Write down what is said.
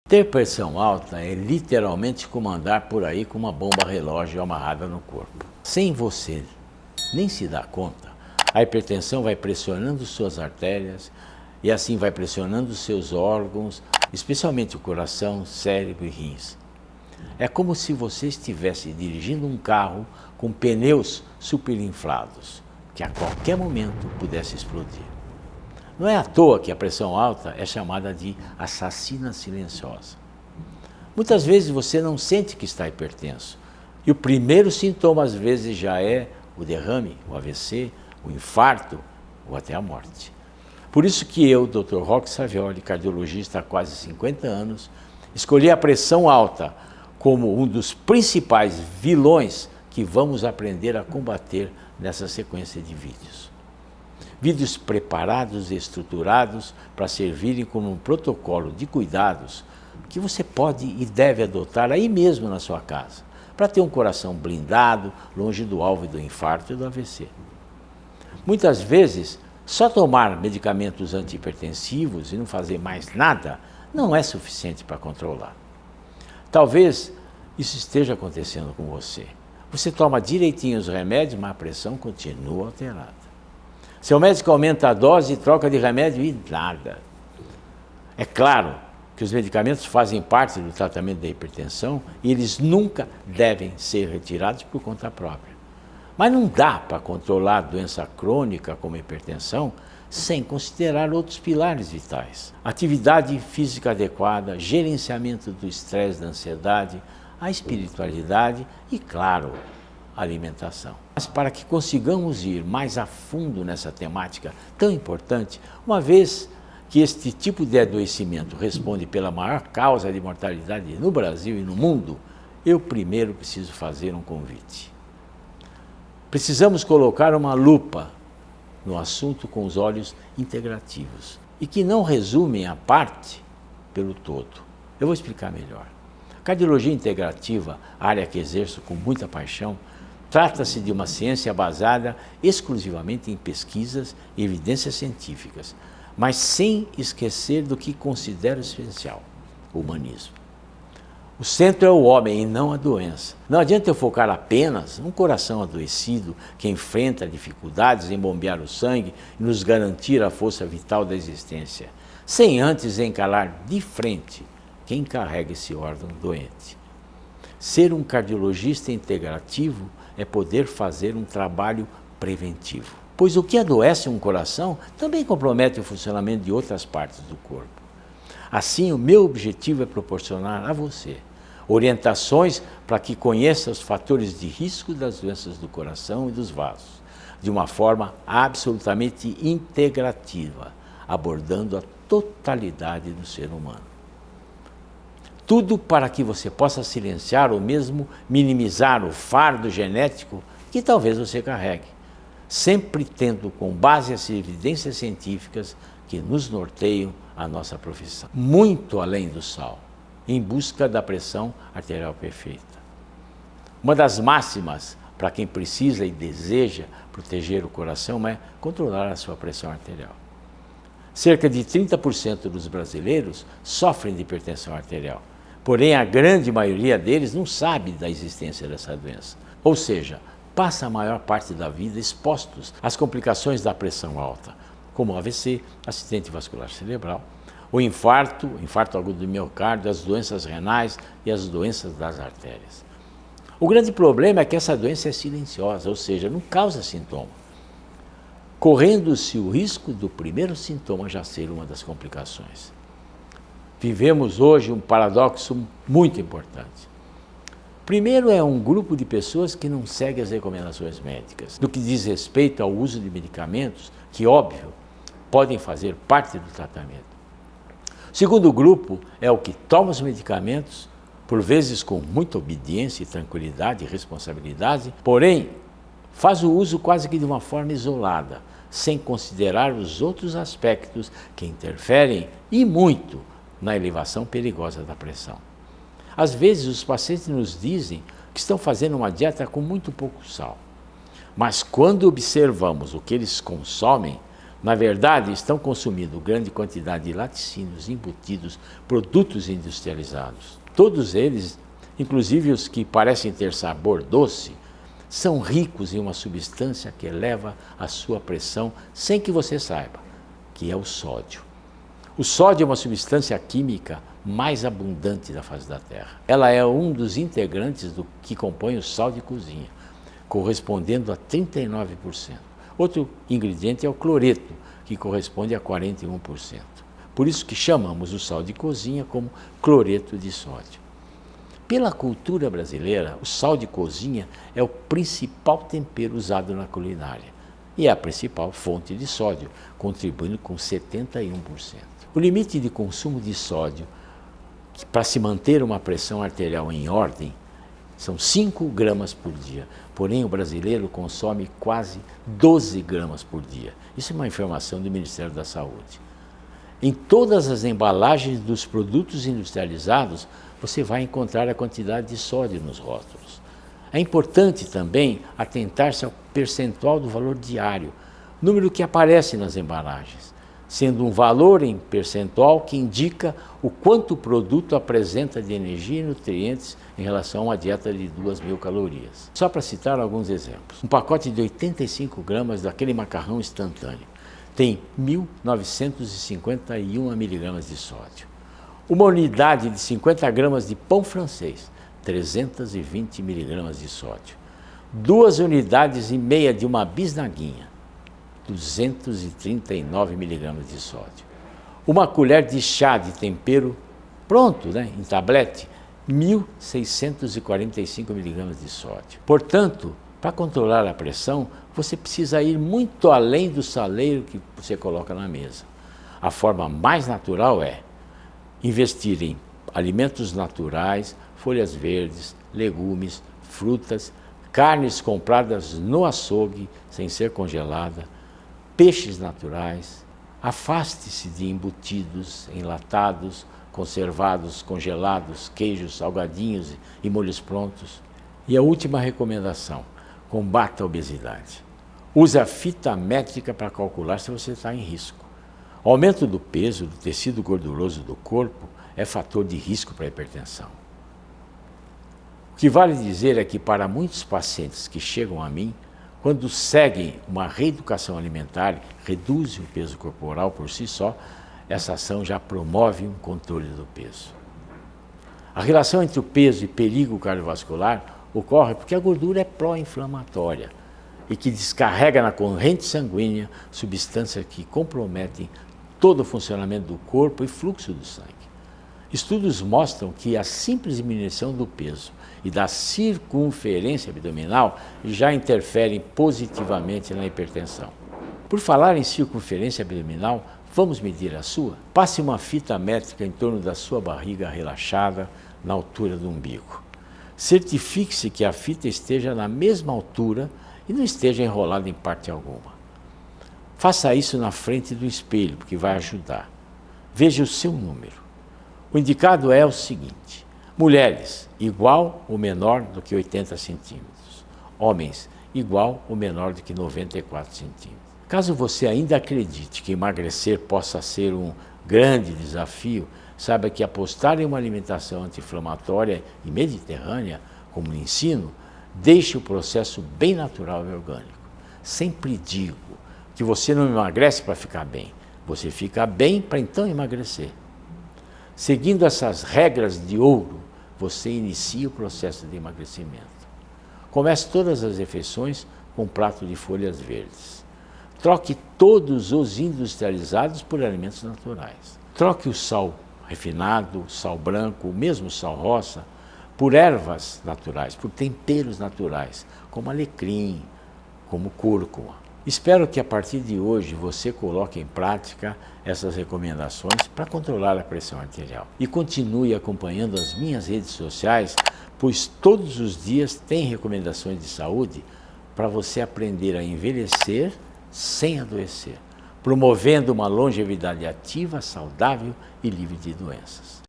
Ter pressão alta é literalmente como andar por aí com uma bomba relógio amarrada no corpo. Sem você nem se dar conta, a hipertensão vai pressionando suas artérias e assim vai pressionando seus órgãos, especialmente o coração, cérebro e rins. É como se você estivesse dirigindo um carro com pneus superinflados, que a qualquer momento pudesse explodir. Não é à toa que a pressão alta é chamada de assassina silenciosa. Muitas vezes você não sente que está hipertenso, e o primeiro sintoma às vezes já é o derrame, o AVC, o infarto ou até a morte. Por isso que eu, Dr. Roque Savioli, cardiologista há quase 50 anos, escolhi a pressão alta como um dos principais vilões que vamos aprender a combater nessa sequência de vídeos. Vídeos preparados e estruturados para servirem como um protocolo de cuidados que você pode e deve adotar aí mesmo na sua casa, para ter um coração blindado, longe do alvo do infarto e do AVC. Muitas vezes, só tomar medicamentos antihipertensivos e não fazer mais nada não é suficiente para controlar. Talvez isso esteja acontecendo com você. Você toma direitinho os remédios, mas a pressão continua alterada. Seu médico aumenta a dose e troca de remédio e nada. É claro que os medicamentos fazem parte do tratamento da hipertensão e eles nunca devem ser retirados por conta própria. Mas não dá para controlar a doença crônica como a hipertensão sem considerar outros pilares vitais. Atividade física adequada, gerenciamento do estresse, da ansiedade, a espiritualidade e, claro, a alimentação. Mas para que consigamos ir mais a fundo nessa temática tão importante, uma vez que este tipo de adoecimento responde pela maior causa de mortalidade no Brasil e no mundo, eu primeiro preciso fazer um convite. Precisamos colocar uma lupa no assunto com os olhos integrativos e que não resumem a parte pelo todo. Eu vou explicar melhor. Cardiologia integrativa, área que exerço com muita paixão, trata-se de uma ciência basada exclusivamente em pesquisas e evidências científicas, mas sem esquecer do que considero essencial, o humanismo. O centro é o homem e não a doença. Não adianta eu focar apenas um coração adoecido que enfrenta dificuldades em bombear o sangue e nos garantir a força vital da existência, sem antes encarar de frente quem carrega esse órgão doente. Ser um cardiologista integrativo é poder fazer um trabalho preventivo, pois o que adoece um coração também compromete o funcionamento de outras partes do corpo. Assim, o meu objetivo é proporcionar a você orientações para que conheça os fatores de risco das doenças do coração e dos vasos, de uma forma absolutamente integrativa, abordando a totalidade do ser humano. Tudo para que você possa silenciar ou mesmo minimizar o fardo genético que talvez você carregue, sempre tendo com base as evidências científicas que nos norteiam a nossa profissão. Muito além do sal, em busca da pressão arterial perfeita. Uma das máximas para quem precisa e deseja proteger o coração é controlar a sua pressão arterial. Cerca de 30% dos brasileiros sofrem de hipertensão arterial. Porém, a grande maioria deles não sabe da existência dessa doença. Ou seja, passa a maior parte da vida expostos às complicações da pressão alta, como o AVC, acidente vascular cerebral, o infarto agudo do miocárdio, as doenças renais e as doenças das artérias. O grande problema é que essa doença é silenciosa, ou seja, não causa sintoma, correndo-se o risco do primeiro sintoma já ser uma das complicações. Vivemos hoje um paradoxo muito importante. Primeiro é um grupo de pessoas que não segue as recomendações médicas, no que diz respeito ao uso de medicamentos, que, óbvio, podem fazer parte do tratamento. O segundo grupo é o que toma os medicamentos, por vezes com muita obediência e tranquilidade e responsabilidade, porém, faz o uso quase que de uma forma isolada, sem considerar os outros aspectos que interferem, e muito, na elevação perigosa da pressão. Às vezes, os pacientes nos dizem que estão fazendo uma dieta com muito pouco sal. Mas quando observamos o que eles consomem, Na verdade, estão consumindo grande quantidade de laticínios, embutidos, produtos industrializados. Todos eles, inclusive os que parecem ter sabor doce, são ricos em uma substância que eleva a sua pressão sem que você saiba, que é o sódio. O sódio é uma substância química mais abundante da face da Terra. Ela é um dos integrantes do que compõe o sal de cozinha, correspondendo a 39%. Outro ingrediente é o cloreto, que corresponde a 41%. Por isso que chamamos o sal de cozinha como cloreto de sódio. Pela cultura brasileira, o sal de cozinha é o principal tempero usado na culinária e é a principal fonte de sódio, contribuindo com 71%. O limite de consumo de sódio para se manter uma pressão arterial em ordem são 5 gramas por dia, porém o brasileiro consome quase 12 gramas por dia. Isso é uma informação do Ministério da Saúde. Em todas as embalagens dos produtos industrializados, você vai encontrar a quantidade de sódio nos rótulos. É importante também atentar-se ao percentual do valor diário, número que aparece nas embalagens, sendo um valor em percentual que indica o quanto o produto apresenta de energia e nutrientes em relação a uma dieta de 2.000 calorias. Só para citar alguns exemplos. Um pacote de 85 gramas daquele macarrão instantâneo tem 1.951 miligramas de sódio. Uma unidade de 50 gramas de pão francês, 320 miligramas de sódio. 2 unidades e meia de uma bisnaguinha, 239 miligramas de sódio. Uma colher de chá de tempero pronto, em tablete, 1.645 miligramas de sódio. Portanto, para controlar a pressão, você precisa ir muito além do saleiro que você coloca na mesa. A forma mais natural é investir em alimentos naturais, folhas verdes, legumes, frutas, carnes compradas no açougue, sem ser congelada, peixes naturais. Afaste-se de embutidos, enlatados, conservados, congelados, queijos, salgadinhos e molhos prontos. E a última recomendação, combata a obesidade. Use a fita métrica para calcular se você está em risco. O aumento do peso do tecido gorduroso do corpo é fator de risco para a hipertensão. O que vale dizer é que para muitos pacientes que chegam a mim, quando seguem uma reeducação alimentar, reduzem o peso corporal por si só, essa ação já promove um controle do peso. A relação entre o peso e perigo cardiovascular ocorre porque a gordura é pró-inflamatória e que descarrega na corrente sanguínea substâncias que comprometem todo o funcionamento do corpo e fluxo do sangue. Estudos mostram que a simples diminuição do peso e da circunferência abdominal já interferem positivamente na hipertensão. Por falar em circunferência abdominal, vamos medir a sua? Passe uma fita métrica em torno da sua barriga relaxada, na altura do umbigo. Certifique-se que a fita esteja na mesma altura e não esteja enrolada em parte alguma. Faça isso na frente do espelho, porque vai ajudar. Veja o seu número. O indicado é o seguinte: mulheres, igual ou menor do que 80 centímetros. Homens, igual ou menor do que 94 centímetros. Caso você ainda acredite que emagrecer possa ser um grande desafio, saiba que apostar em uma alimentação anti-inflamatória e mediterrânea, como lhe ensino, deixe o processo bem natural e orgânico. Sempre digo que você não emagrece para ficar bem, você fica bem para então emagrecer. Seguindo essas regras de ouro, você inicia o processo de emagrecimento. Comece todas as refeições com um prato de folhas verdes. Troque todos os industrializados por alimentos naturais. Troque o sal refinado, o sal branco, o mesmo sal roça, por ervas naturais, por temperos naturais, como alecrim, como cúrcuma. Espero que a partir de hoje você coloque em prática essas recomendações para controlar a pressão arterial. E continue acompanhando as minhas redes sociais, pois todos os dias tem recomendações de saúde para você aprender a envelhecer sem adoecer, promovendo uma longevidade ativa, saudável e livre de doenças.